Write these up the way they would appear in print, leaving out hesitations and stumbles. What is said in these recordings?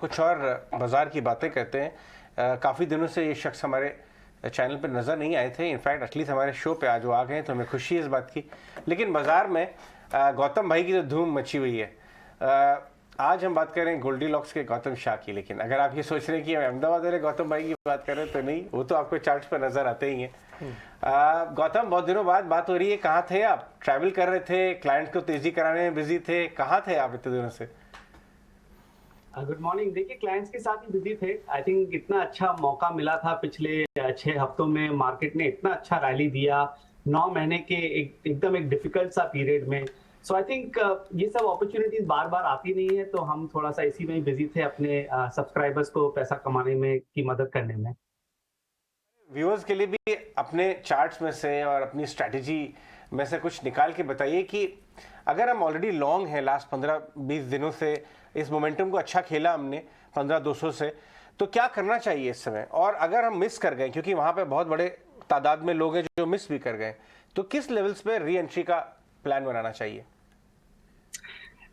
कुछ और बाजार की बातें करते हैं। काफ़ी दिनों से ये शख्स हमारे चैनल पर नज़र नहीं आए थे। इनफैक्ट एटलीस्ट हमारे शो पे आज वो आ गए हैं तो हमें खुशी है इस बात की। लेकिन बाज़ार में गौतम भाई की तो धूम मची हुई है। आज हम बात कर रहे हैं गोल्डी लॉक्स के गौतम शाह की। लेकिन अगर आप ये सोच रहे हैं कि हम अहमदाबाद वाले गौतम भाई की बात कर रहे हैं तो नहीं, वो तो आपको चार्ट्स पर नज़र आते ही हैं। गौतम, बहुत दिनों बाद बात हो रही है। कहाँ थे आप? ट्रैवल कर रहे थे, क्लाइंट को तेज़ी कराने में बिजी थे, कहाँ थे आप इतने दिनों से? Good morning. देखिए, क्लाइंट्स के साथ ही बिजी थे। आई थिंक इतना अच्छा मौका मिला था पिछले 6 हफ्तों में। मार्केट ने इतना अच्छा रैली दिया 9 महीने के एकदम एक डिफिकल्ट सा पीरियड में। सो आई थिंक ये सब अपॉर्चुनिटीज बार बार आती नहीं है, तो हम थोड़ा सा इसी में बिजी थे, अपने सब्सक्राइबर्स को पैसा कमाने में की मदद करने में। व्यूअर्स के लिए भी अपने चार्ट्स में से और अपनी स्ट्रैटेजी में से कुछ निकाल के बताइए कि अगर हम ऑलरेडी लॉन्ग हैं, लास्ट 15-20 दिनों से इस मोमेंटम को अच्छा खेला हमने 15,200 से, तो क्या करना चाहिए इस समय? और अगर हम मिस कर गए, क्योंकि वहां पे बहुत बड़े तादाद में लोग हैं जो मिस भी कर गए, तो किस लेवल्स पे री एंट्री का प्लान बनाना चाहिए?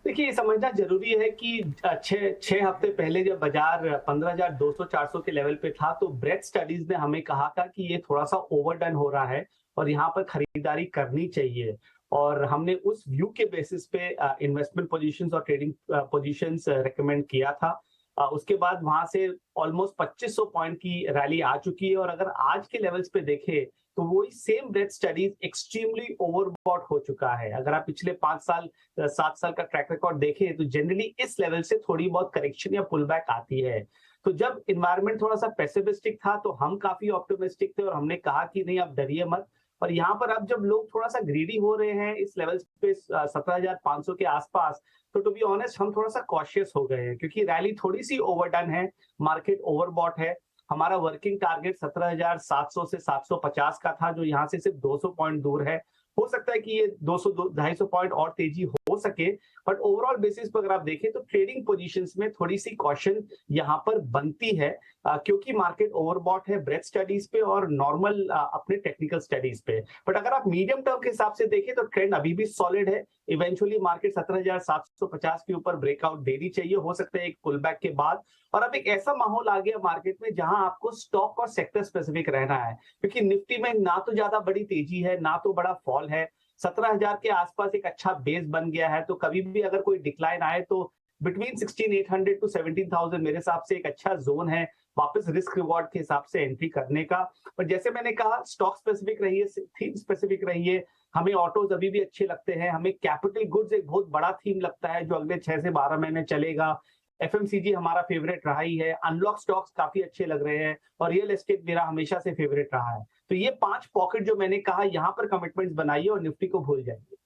देखिए, ये समझना जरूरी है कि छह हफ्ते पहले जब बाजार 15,200-400 के लेवल पे था, तो ब्रेथ स्टडीज ने हमें कहा था कि ये थोड़ा सा ओवरडन हो रहा है और यहाँ पर खरीदारी करनी चाहिए। और हमने उस व्यू के बेसिस पे इन्वेस्टमेंट पोजीशंस और ट्रेडिंग पोजीशंस रेकमेंड किया था। उसके बाद वहां से ऑलमोस्ट 2500 पॉइंट की रैली आ चुकी है। और अगर आज के लेवल्स पे देखें तो वही same breadth studies extremely overbought हो चुका है। अगर आप पिछले 5 साल 7 साल का ट्रैक रिकॉर्ड देखें तो जनरली इस लेवल से थोड़ी बहुत करेक्शन या पुल बैक आती है। तो जब इन्वायरमेंट थोड़ा सा पेसिमिस्टिक था तो हम काफी ऑप्टिमिस्टिक थे और हमने कहा कि नहीं, आप डरिए मत। और यहाँ पर अब जब लोग थोड़ा सा ग्रीडी हो रहे हैं इस लेवल पे 17,500 के आसपास, तो टू बी ऑनेस्ट हम थोड़ा सा कॉशियस हो गए हैं, क्योंकि रैली थोड़ी सी ओवरडन है, मार्केट ओवरबॉट है। हमारा वर्किंग टारगेट 17,700 से 750 का था, जो यहाँ से सिर्फ 200 पॉइंट दूर है। हो सकता है कि ये 200-250 पॉइंट और तेजी हो सके, बट ओवरऑल बेसिस पर अगर आप देखें तो ट्रेडिंग पोजीशंस में थोड़ी सी कॉशन यहाँ पर बनती है, क्योंकि मार्केट ओवरबॉट है ब्रेथ स्टडीज पे और नॉर्मल अपने टेक्निकल स्टडीज पे। बट अगर आप मीडियम टर्म के हिसाब से देखें तो ट्रेंड अभी भी सॉलिड है। इवेंचुअली मार्केट 17,750 के ऊपर ब्रेकआउट देनी चाहिए, हो सकता है एक पुल बैक के बाद। और अब एक ऐसा माहौल आ गया मार्केट में जहां आपको स्टॉक और सेक्टर स्पेसिफिक रहना है, क्योंकि निफ्टी में ना तो ज्यादा बड़ी तेजी है ना तो बड़ा फॉल है। 17,000 के आसपास एक अच्छा बेस बन गया है, तो कभी भी अगर कोई डिक्लाइन आए तो बिटवीन 16,800 टू 17,000 मेरे हिसाब से एक अच्छा जोन है वापस रिस्क रिवॉर्ड के हिसाब से एंट्री करने का। पर जैसे मैंने कहा, स्टॉक स्पेसिफिक रहिए, थीम स्पेसिफिक रहिए। हमें ऑटोज अभी भी अच्छे लगते हैं, हमें कैपिटल गुड्स एक बहुत बड़ा थीम लगता है जो अगले 6 से 12 महीने चलेगा। एफएमसीजी हमारा फेवरेट रहा ही है, अनलॉक स्टॉक्स काफी अच्छे लग रहे हैं और रियल एस्टेट मेरा हमेशा से फेवरेट रहा है। तो ये 5 पॉकेट जो मैंने कहा, यहाँ पर कमिटमेंट्स बनाइए और निफ्टी को भूल जाइए।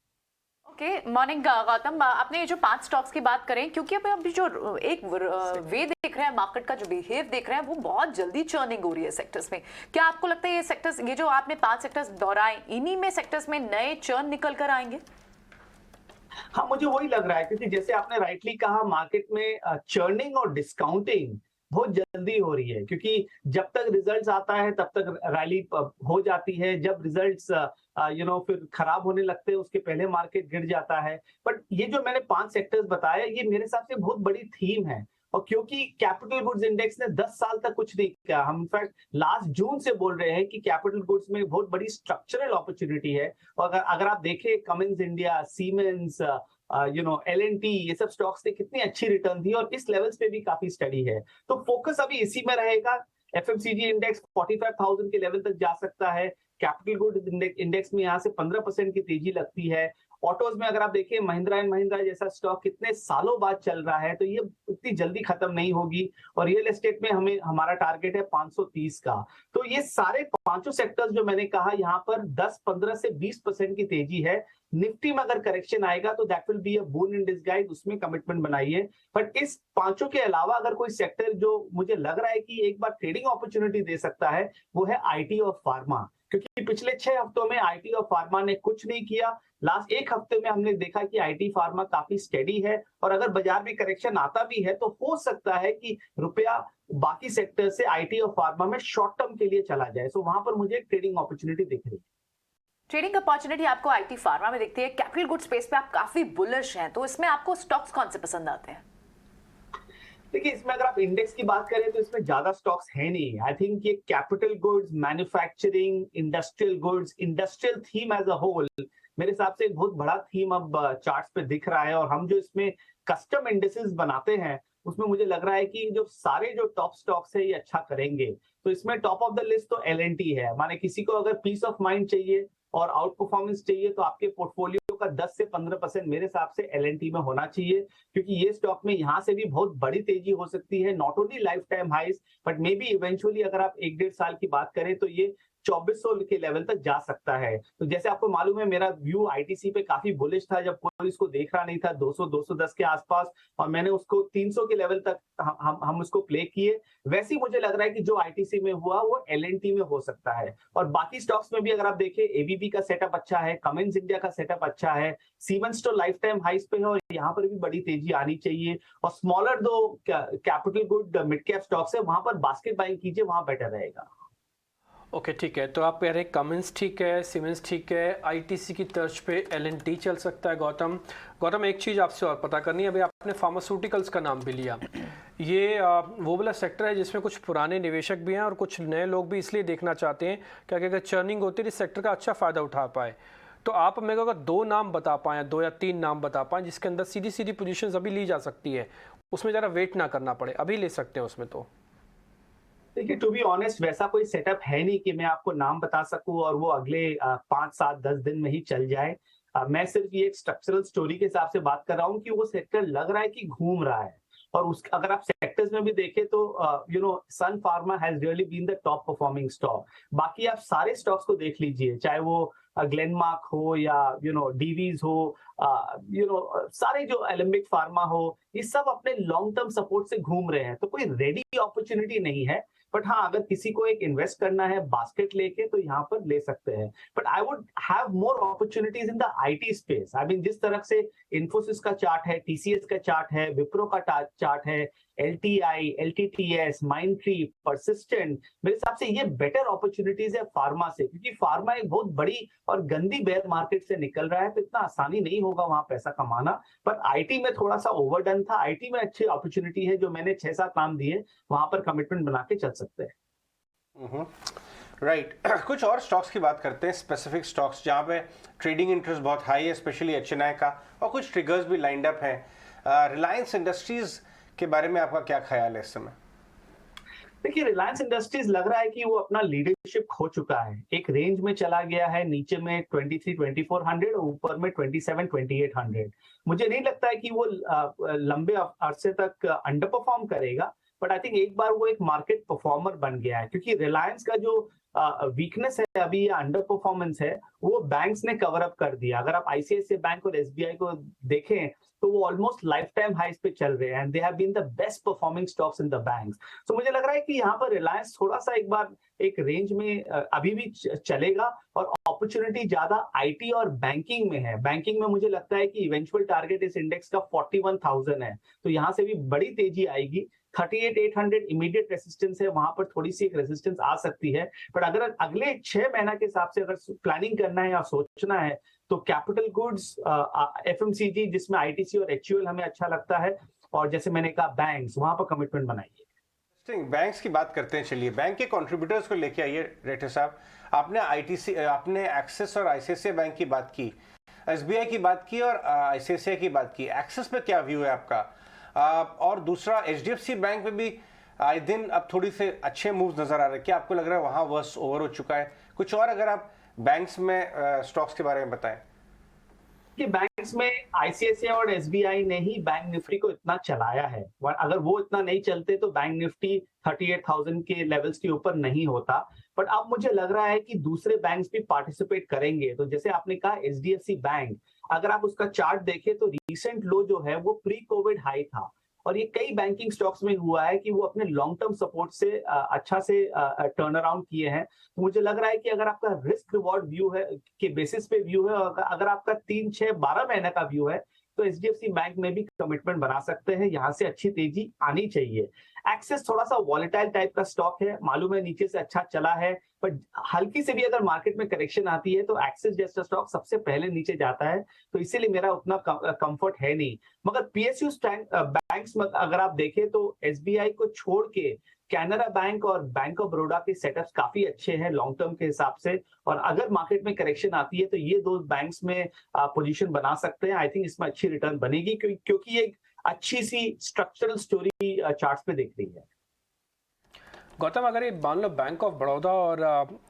Okay, morning Gautam. आपने ये जो 5 स्टॉक्स की बात करें, क्योंकि अभी जो एक वे देख रहे हैं, मार्केट का जो बिहेव देख रहे हैं, वो बहुत जल्दी चर्निंग हो रही है सेक्टर्स में। क्या आपको लगता है ये सेक्टर्स, ये जो आपने 5 सेक्टर्स दोहराए, इन्हीं में सेक्टर्स में नए चर्न निकल कर आएंगे? हाँ, मुझे वही लग रहा है, क्योंकि जैसे आपने राइटली कहा, मार्केट में चर्निंग और डिस्काउंटिंग बहुत जल्दी हो रही है, क्योंकि जब तक रिजल्ट्स आता है तब तक रैली हो जाती है। जब रिजल्ट्स फिर खराब होने लगते हैं उसके पहले मार्केट गिर जाता है। बट ये जो मैंने 5 सेक्टर्स बताया, ये मेरे हिसाब से बहुत बड़ी थीम है। और क्योंकि कैपिटल गुड्स इंडेक्स ने 10 साल तक कुछ नहीं किया, हम इनफैक्ट लास्ट जून से बोल रहे हैं कि कैपिटल गुड्स में बहुत बड़ी स्ट्रक्चरल अपॉर्चुनिटी है। और अगर आप देखें, कमिंस इंडिया, सीमेंस, L&T, ये सब स्टॉक्स ने कितनी अच्छी रिटर्न थी और इस लेवल्स पे भी काफी स्टडी है। तो फोकस अभी इसी में रहेगा। एफएमसीजी इंडेक्स 45,000 के लेवल तक जा सकता है। कैपिटल गुड इंडेक्स में यहाँ से 15% की तेजी लगती है। ऑटोज में अगर आप देखिए, महिंद्रा एंड महिंद्रा जैसा स्टॉक कितने सालों बाद चल रहा है, तो ये इतनी जल्दी खत्म नहीं होगी। और रियल एस्टेट में हमारा टारगेट है 530 का। तो ये सारे 5 सेक्टर्स जो मैंने कहा, यहाँ पर 10, 15 से 20% की तेजी है। निफ्टी में अगर करेक्शन आएगा तो that will be a boon in disguise, उसमें कमिटमेंट बनाइए। बट इस 5 के अलावा अगर कोई सेक्टर जो मुझे लग रहा है कि एक बार ट्रेडिंग अपॉर्चुनिटी दे सकता है, वो है आईटी और फार्मा। क्योंकि पिछले 6 हफ्तों में आईटी और फार्मा ने कुछ नहीं किया। लास्ट 1 हफ्ते में हमने देखा कि आईटी फार्मा काफी स्टेडी है। और अगर बाजार में करेक्शन आता भी है तो हो सकता है कि रुपया बाकी सेक्टर से आईटी और फार्मा में शॉर्ट टर्म के लिए चला जाए। सो वहां पर मुझे एक ट्रेडिंग अपॉर्चुनिटी दिख रही है। ट्रेडिंग अपॉर्चुनिटी आपको आईटी फार्मा में दिखती है। कैपिटल गुड स्पेस पे आप काफी बुलिश हैं, तो इसमें आपको स्टॉक्स कौन से पसंद आते हैं? देखिए, इसमें अगर आप इंडेक्स की बात करें तो इसमें ज्यादा स्टॉक्स है नहीं। आई थिंक ये capital goods, manufacturing, industrial goods, industrial theme as a whole मेरे हिसाब से एक बहुत बड़ा थीम अब चार्ट्स पे दिख रहा है। और हम जो इसमें कस्टम इंडेसेस बनाते हैं उसमें मुझे लग रहा है कि जो सारे जो टॉप स्टॉक्स है ये अच्छा करेंगे। तो इसमें टॉप ऑफ द लिस्ट तो एल है। माने किसी को अगर पीस ऑफ माइंड चाहिए और आउट परफॉर्मेंस चाहिए तो आपके पोर्टफोलियो का 10 से 15% मेरे हिसाब से एल में होना चाहिए, क्योंकि ये स्टॉक में यहाँ से भी बहुत बड़ी तेजी हो सकती है। Not only lifetime highs but maybe eventually अगर आप 1-1.5 साल की बात करें तो ये 2400 के लेवल तक जा सकता है। तो जैसे आपको मालूम है मेरा व्यू आईटीसी पे काफी बुलिश था जब कोई इसको देख रहा नहीं था 200-210 के आसपास, और मैंने उसको 300 के लेवल तक हम उसको प्ले किए। वैसे ही मुझे लग रहा है कि जो आईटीसी में हुआ वो एलएनटी में हो सकता है। और बाकी स्टॉक्स में भी अगर आप देखें एबीबी का सेटअप अच्छा है, कमिंस इंडिया का सेटअप अच्छा है, सीमेंस तो लाइफ टाइम हाइस पे है और यहाँ पर भी बड़ी तेजी आनी चाहिए। और स्मॉलर दो capital good mid cap stocks है वहां पर बास्केट बाइंग कीजिए, वहां बेटर रहेगा। ओके ठीक है, तो आप कह रहे हैं कमिंस ठीक है, सीमेंस ठीक है, आईटीसी की तर्ज पे एलएनटी चल सकता है। गौतम एक चीज़ आपसे और पता करनी है, अभी आपने फार्मास्यूटिकल्स का नाम भी लिया। ये वो वाला सेक्टर है जिसमें कुछ पुराने निवेशक भी हैं और कुछ नए लोग भी इसलिए देखना चाहते हैं कि अगर चर्निंग होती है इस सेक्टर का अच्छा फ़ायदा उठा पाए। तो आप मेरे को अगर 2 नाम बता पाएँ, 2 या 3 नाम बता पाएँ जिसके अंदर सीधी पोजीशंस अभी ली जा सकती है, उसमें ज़रा वेट ना करना पड़े, अभी ले सकते हैं उसमें। तो देखिए, टू बी ऑनेस्ट वैसा कोई सेटअप है नहीं कि मैं आपको नाम बता सकूं और वो अगले 5-7-10 दिन में ही चल जाए। मैं सिर्फ ये एक स्ट्रक्चरल स्टोरी के हिसाब से बात कर रहा हूं कि वो सेक्टर लग रहा है कि घूम रहा है। और उस अगर आप सेक्टर्स में भी देखें तो Sun Pharma has really been the top performing stock. बाकी आप सारे स्टॉक्स को देख लीजिए, चाहे वो ग्लेनमार्क हो या डीवीज हो, सारे जो एलेम्बिक फार्मा हो, ये सब अपने लॉन्ग टर्म सपोर्ट से घूम रहे हैं। तो कोई रेडी अपॉर्चुनिटी नहीं है, बट हाँ अगर किसी को एक इन्वेस्ट करना है बास्केट लेके तो यहाँ पर ले सकते हैं। But I would have more opportunities in the IT space. I mean जिस तरह से इन्फोसिस का चार्ट है, टीसीएस का चार्ट है, विप्रो का चार्ट है, एलटीआई, एलटीटीएस, माइंडट्री, परसिस्टेंट, मेरे हिसाब से ये बेटर अपॉर्चुनिटीज है फार्मा से, क्योंकि फार्मा एक बहुत बड़ी और गंदी बेयर मार्केट से निकल रहा है तो इतना आसानी नहीं होगा वहां पैसा कमाना। पर आईटी में थोड़ा सा ओवरडन था, आईटी में अच्छी अपॉर्चुनिटी है जो मैंने 6-7 नाम दिए, वहां पर कमिटमेंट बना के चल सकते हैं। राइट कुछ और स्टॉक्स की बात करते हैं, स्पेसिफिक स्टॉक्स जहां पे ट्रेडिंग इंटरेस्ट बहुत हाई है, स्पेशली एचएनआई का, और कुछ ट्रिगर्स भी लाइंड अप हैं। रिलायंस इंडस्ट्रीज के बारे में आपका क्या ख्याल है इस समय? देखिए, रिलायंस इंडस्ट्रीज लग रहा है कि वो अपना लीडरशिप खो चुका है। एक रेंज में चला गया है, नीचे में 23-2400 और ऊपर में 27-2800। मुझे नहीं लगता है कि वो लंबे अरसे तक अंडर परफॉर्म करेगा, बट आई थिंक एक बार वो एक मार्केट परफॉर्मर बन गया है, क्योंकि रिलायंस का जो वीकनेस है अभी या अंडर परफॉर्मेंस है वो बैंक्स ने कवर अप कर दिया। अगर आप आईसीआईसीआई बैंक और एसबीआई को देखें तो वो ऑलमोस्ट लाइफ टाइम हाइस पे चल रहे हैं and they have been the best performing stocks in the banks. तो मुझे लग रहा है कि यहाँ पर रिलायंस थोड़ा सा एक बार एक रेंज में अभी भी चलेगा और अपॉर्चुनिटी ज्यादा आईटी और बैंकिंग में है। बैंकिंग में मुझे लगता है कि इवेंचुअल टारगेट इस इंडेक्स का 41,000 है, तो यहाँ से भी बड़ी तेजी आएगी। 38,800 इमीडिएट रेसिस्टेंस है, वहां पर थोड़ी सी एक रेसिस्टेंस आ सकती है। बट अगर अगले 6 महीना के हिसाब से अगर प्लानिंग करना है या सोचना है तो कैपिटल गुड्स, एफएमसीजी जिसमें आईटीसी और एचयूएल हमें अच्छा लगता है, और जैसे मैंने कहा बैंक्स, वहां पर कमिटमेंट बनाइए। बैंक्स की बात करते हैं, चलिए बैंक के कंट्रीब्यूटर्स को लेके आइए रेटे साहब। आपने आईटीसी, आपने एक्सिस और आईसीआईसीआई बैंक की बात की, एसबीआई की बात की और आईसीआईसीआई की बात की। एक्सिस पे क्या व्यू है आपका? और दूसरा एचडीएफसी बैंक में भी आए दिन अब थोड़ी से अच्छे मूव्स नजर आ रहे हैं, क्या आपको लग रहा है वहां वर्स्ट ओवर हो चुका है? कुछ और अगर आप बैंक्स में स्टॉक्स के बारे में बताएं। कि बैंक्स में आईसीआईसीआई और एसबीआई ने ही बैंक निफ्टी को इतना चलाया है, अगर वो इतना नहीं चलते तो बैंक निफ्टी 38,000 के लेवल्स के ऊपर नहीं होता। बट अब मुझे लग रहा है कि दूसरे बैंक्स भी पार्टिसिपेट करेंगे। तो जैसे आपने कहा एचडीएफसी बैंक, अगर आप उसका चार्ट देखें तो रीसेंट लो जो है वो प्री कोविड हाई था, और ये कई बैंकिंग स्टॉक्स में हुआ है कि वो अपने लॉन्ग टर्म सपोर्ट से अच्छा से टर्न अराउंड किए हैं। तो मुझे लग रहा है कि अगर आपका रिस्क रिवॉर्ड व्यू है के बेसिस पे व्यू है, अगर आपका 3, 6, 12 महीने का व्यू है तो एचडीएफसी बैंक में भी कमिटमेंट बना सकते हैं, यहाँ से अच्छी तेजी आनी चाहिए। एक्सिस थोड़ा सा वॉलेटाइल टाइप का स्टॉक है, मालूम है नीचे से अच्छा चला है, बट हल्की से भी अगर मार्केट में करेक्शन आती है तो एक्सिस जैसा स्टॉक सबसे पहले नीचे जाता है, तो इसीलिए मेरा उतना कंफर्ट है नहीं। मगर पीएसयू बैंक्स में अगर आप देखें तो एसबीआई को छोड़ के कैनरा बैंक और बैंक ऑफ बड़ौदा के सेटअप्स काफी अच्छे हैं लॉन्ग टर्म के हिसाब से, और अगर मार्केट में करेक्शन आती है तो ये दो बैंक्स में पोजीशन बना सकते हैं। आई थिंक इसमें अच्छी रिटर्न बनेगी क्योंकि ये अच्छी सी स्ट्रक्चरल स्टोरी चार्ट्स पे दिख रही है। गौतम, अगर ये मान लो बैंक ऑफ बड़ौदा और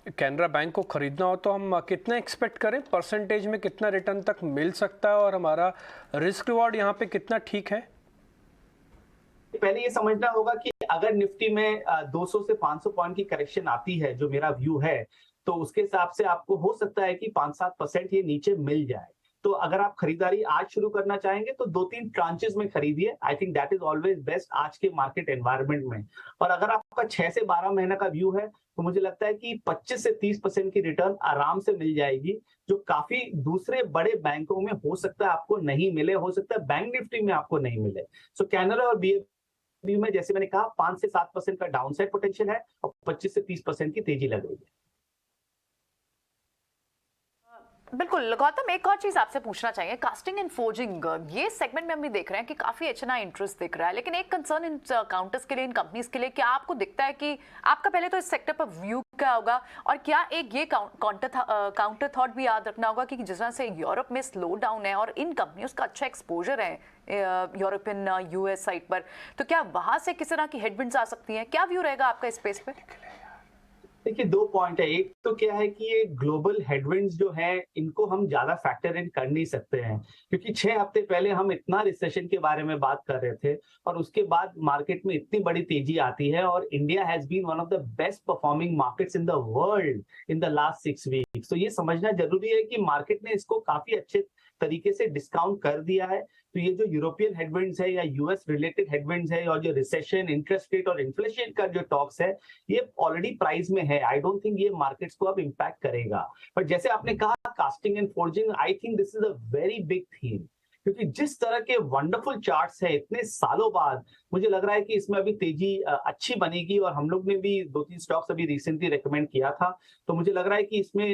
कैनरा बैंक को खरीदना हो तो हम कितना एक्सपेक्ट करें, परसेंटेज में कितना रिटर्न तक मिल सकता है, और हमारा रिस्क रिवॉर्ड यहाँ पे कितना ठीक है? पहले ये समझना होगा कि अगर निफ्टी में 200 से 500 पॉइंट की करेक्शन आती है, जो मेरा व्यू है, तो उसके हिसाब से आपको हो सकता है कि 5-7% ये नीचे मिल जाए। तो अगर आप खरीदारी आज शुरू करना चाहेंगे तो 2-3 ट्रांचेस में खरीदिए। I think that is always best आज के मार्केट एनवायरनमेंट में। और अगर आपका 6 से 12 महीना का व्यू है तो मुझे लगता है कि 25 से 30% की रिटर्न आराम से मिल जाएगी, जो काफी दूसरे बड़े बैंकों में हो सकता है आपको नहीं मिले, हो सकता है बैंक निफ्टी में आपको नहीं मिले। सो कैनरा और BSE में जैसे मैंने कहा 5 से 7% का डाउनसाइड पोटेंशियल है और 25 से 30% की तेजी लग रही है। बिल्कुल गौतम, एक और चीज आपसे पूछना चाहिए, कास्टिंग एंड फोर्जिंग ये सेगमेंट में हम भी देख रहे हैं कि काफी अच्छा इंटरेस्ट दिख रहा है, लेकिन एक कंसर्न इन काउंटर्स के लिए, इन कंपनीज के लिए, क्या आपको दिखता है कि आपका पहले तो इस सेक्टर पर व्यू क्या होगा, और क्या एक ये काउंटर थॉट भी याद रखना होगा कि जिस तरह से यूरोप में स्लो डाउन है और इन कंपनियों का अच्छा एक्सपोजर है यूरोपियन यूएस साइड पर, तो क्या वहां से किस तरह की हेडविंड्स आ सकती हैं? क्या व्यू रहेगा आपका स्पेस पे? देखिए, 2 पॉइंट है। एक तो क्या है कि ये ग्लोबल हेडविंड्स जो है इनको हम ज्यादा फैक्टर इन कर नहीं सकते हैं, क्योंकि 6 हफ्ते पहले हम इतना रिसेशन के बारे में बात कर रहे थे और उसके बाद मार्केट में इतनी बड़ी तेजी आती है, और India has been one of the best performing markets in the world in the last 6 weeks. तो ये समझना जरूरी है कि मार्केट ने इसको काफी अच्छे तरीके से डिस्काउंट कर दिया है। तो ये जो यूरोपियन हेडविंड्स है या यूएस रिलेटेड हेडविंड्स है और जो रिसेशन, इंटरेस्ट रेट और इन्फ्लेशन का जो टॉक्स है, ये ऑलरेडी प्राइस में है। आई डोंट थिंक ये मार्केट्स को अब इम्पैक्ट करेगा। पर जैसे आपने कहा casting and forging, I think this is a very big theme, क्योंकि जिस तरह के वंडरफुल चार्ट्स है इतने सालों बाद, मुझे लग रहा है कि इसमें अभी तेजी अच्छी बनेगी। और हम लोग ने भी 2-3 स्टॉक्स अभी रिसेंटली रेकमेंड किया था, तो मुझे लग रहा है कि इसमें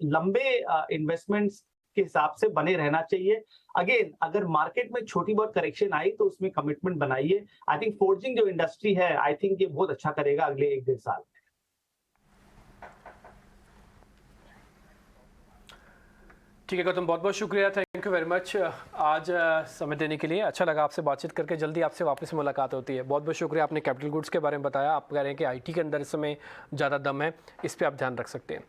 लंबे इन्वेस्टमेंट्स के हिसाब से बने रहना चाहिए। अगेन, अगर मार्केट में छोटी बहुत करेक्शन आई तो उसमें कमिटमेंट बनाइए। आई थिंक फोर्जिंग जो इंडस्ट्री है, आई थिंक ये बहुत अच्छा करेगा अगले 1-1.5 साल। ठीक है गौतम, बहुत बहुत शुक्रिया, थैंक यू वेरी मच आज समय देने के लिए। अच्छा लगा आपसे बातचीत करके, जल्दी आपसे वापस मुलाकात होती है। बहुत बहुत शुक्रिया, आपने कैपिटल गुड्स के बारे में बताया। आप कह रहे हैं कि IT के अंदर इस समय ज़्यादा दम है, इस पर आप ध्यान रख सकते हैं।